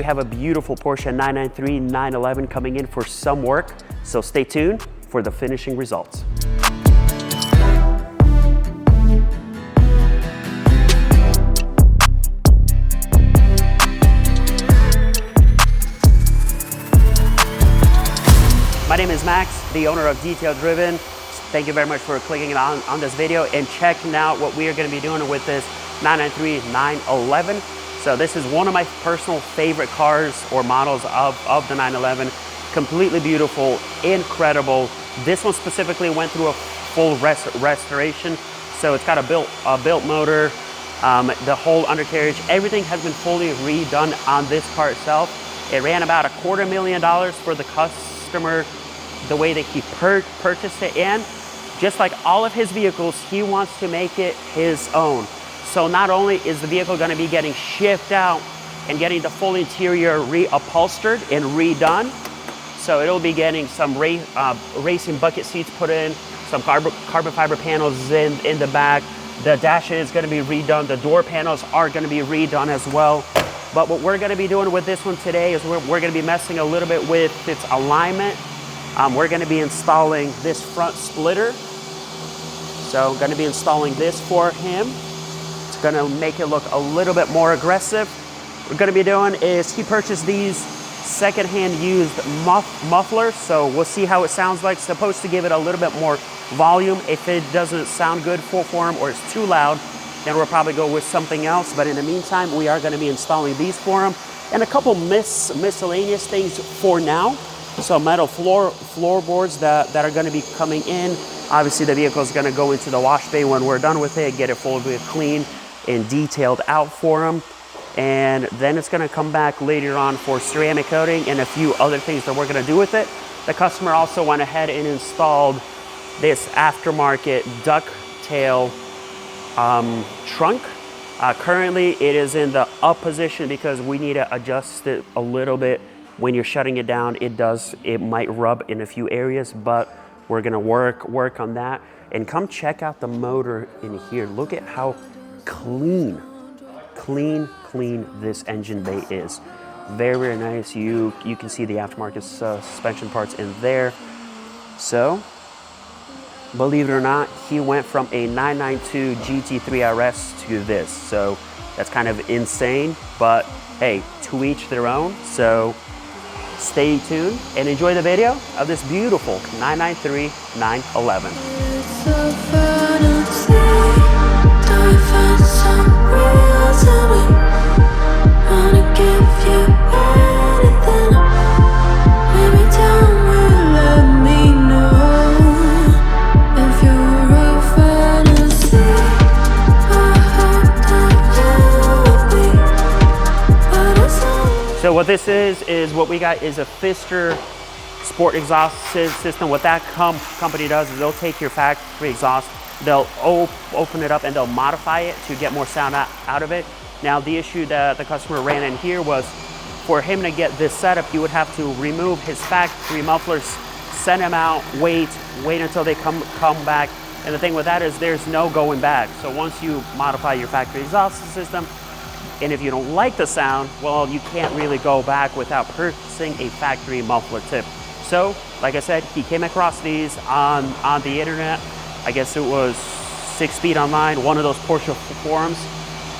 have a beautiful Porsche 993 911 coming in for some work, so stay tuned for the finishing results. My name is Max, the owner of Detail Driven. Thank you very much for clicking on this video and checking out what we are going to be doing with this 993 911. So this is one of my personal favorite cars or models of the 911. Completely beautiful, incredible. This one specifically went through a full restoration. So it's got a built motor, the whole undercarriage, everything has been fully redone on this car itself. It ran about $250,000 for the customer, the way that he purchased it, and just like all of his vehicles, he wants to make it his own. So not only is the vehicle going to be getting shipped out and getting the full interior reupholstered and redone, so it'll be getting some racing bucket seats put in, some carbon fiber panels in the back. The dash is going to be redone. The door panels are going to be redone as well. But what we're going to be doing with this one today is we're going to be messing a little bit with its alignment. We're going to be installing this front splitter. So I'm going to be installing this for him. It's going to make it look a little bit more aggressive. What we're going to be doing is he purchased these secondhand used mufflers. So we'll see how it sounds like. It's supposed to give it a little bit more volume. If it doesn't sound good for him or it's too loud, then we'll probably go with something else. But in the meantime, we are going to be installing these for him and a couple miscellaneous things for now. So metal floorboards that are going to be coming in. Obviously the vehicle is going to go into the wash bay when we're done with it, get it fully clean and detailed out for him. And then it's going to come back later on for ceramic coating and a few other things that we're going to do with it. The customer also went ahead and installed this aftermarket ducktail trunk. Currently it is in the up position because we need to adjust it a little bit. When you're shutting it down, it might rub in a few areas, but we're gonna work on that. And come check out the motor in here. Look at how clean this engine bay is. Very nice. You can see the aftermarket suspension parts in there. So, believe it or not, he went from a 992 GT3 RS to this. So that's kind of insane, but hey, to each their own. So stay tuned and enjoy the video of this beautiful 993 911. So what this is what we got is a Pfister sport exhaust system. What that company does is they'll take your factory exhaust, they'll open it up and they'll modify it to get more sound out of it. Now the issue that the customer ran in here was for him to get this setup, he would have to remove his factory mufflers, send them out, wait until they come back. And the thing with that is there's no going back. So once you modify your factory exhaust system, and if you don't like the sound, well, you can't really go back without purchasing a factory muffler tip. So, like I said, he came across these on the internet. I guess it was 6 feet online, one of those Porsche forums,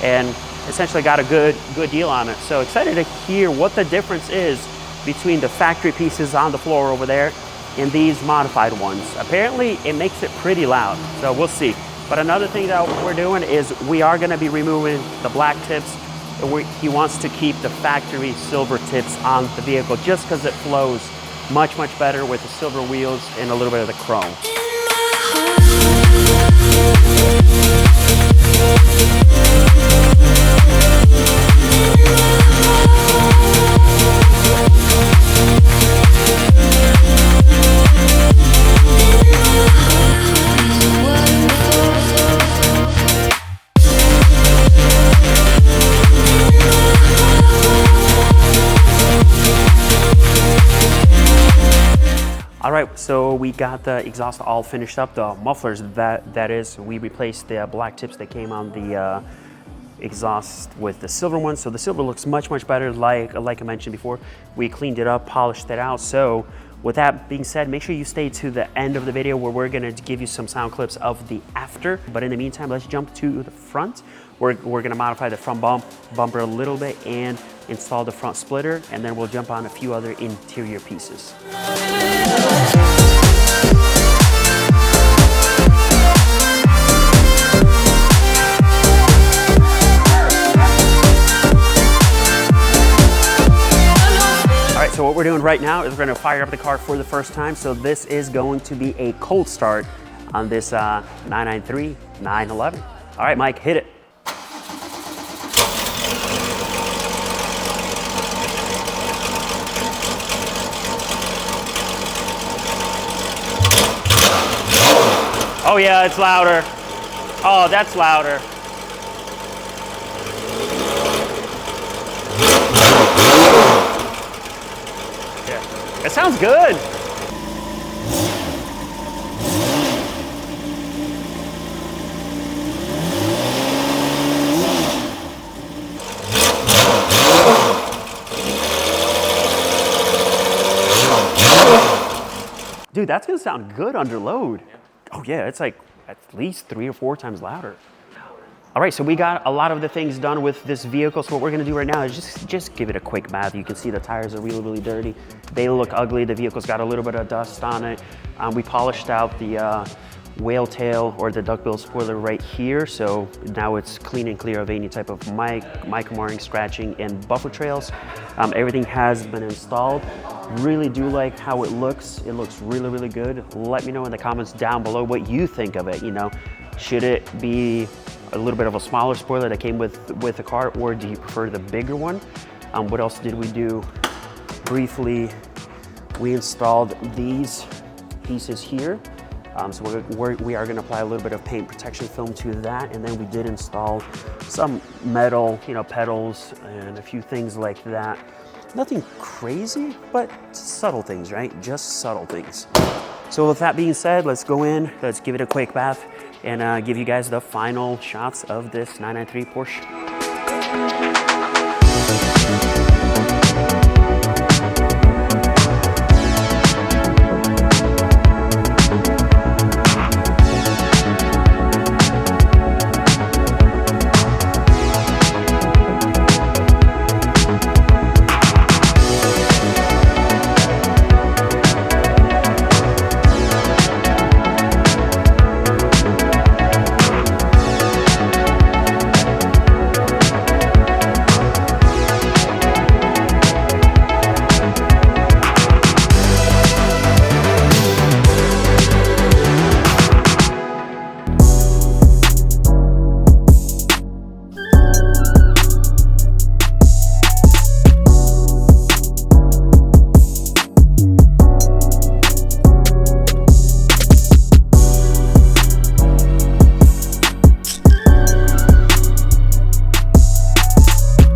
and essentially got a good deal on it. So excited to hear what the difference is between the factory pieces on the floor over there and these modified ones. Apparently, it makes it pretty loud, so we'll see. But another thing that we're doing is we are gonna be removing the black tips. He wants to keep the factory silver tips on the vehicle just because it flows much better with the silver wheels and a little bit of the chrome. All right, so we got the exhaust all finished up, the mufflers, that is. We replaced the black tips that came on exhaust with the silver one. So the silver looks much, much better. Like I mentioned before, we cleaned it up, polished it out. So with that being said, make sure you stay to the end of the video where we're gonna give you some sound clips of the after. But in the meantime, let's jump to the front. We're gonna modify the front bumper a little bit and install the front splitter, and then we'll jump on a few other interior pieces. So what we're doing right now is we're gonna fire up the car for the first time. So this is going to be a cold start on this 993 911. All right, Mike, hit it. Oh yeah, it's louder. Oh, that's louder. It sounds good. Dude, that's gonna sound good under load. Oh yeah, it's like at least 3 or 4 times louder. All right, so we got a lot of the things done with this vehicle. So what we're gonna do right now is just give it a quick bath. You can see the tires are really, really dirty. They look ugly. The vehicle's got a little bit of dust on it. We polished out the whale tail or the duckbill spoiler right here. So now it's clean and clear of any type of micro marking, scratching, and buffer trails. Everything has been installed. Really do like how it looks. It looks really, really good. Let me know in the comments down below what you think of it. You know, should it be a little bit of a smaller spoiler that came with the car, or do you prefer the bigger one? What else did we do? Briefly, we installed these pieces here. So we are gonna apply a little bit of paint protection film to that, and then we did install some metal, you know, pedals and a few things like that. Nothing crazy, but subtle things, right? Just subtle things. So with that being said, let's go in, let's give it a quick bath, and give you guys the final shots of this 993 Porsche.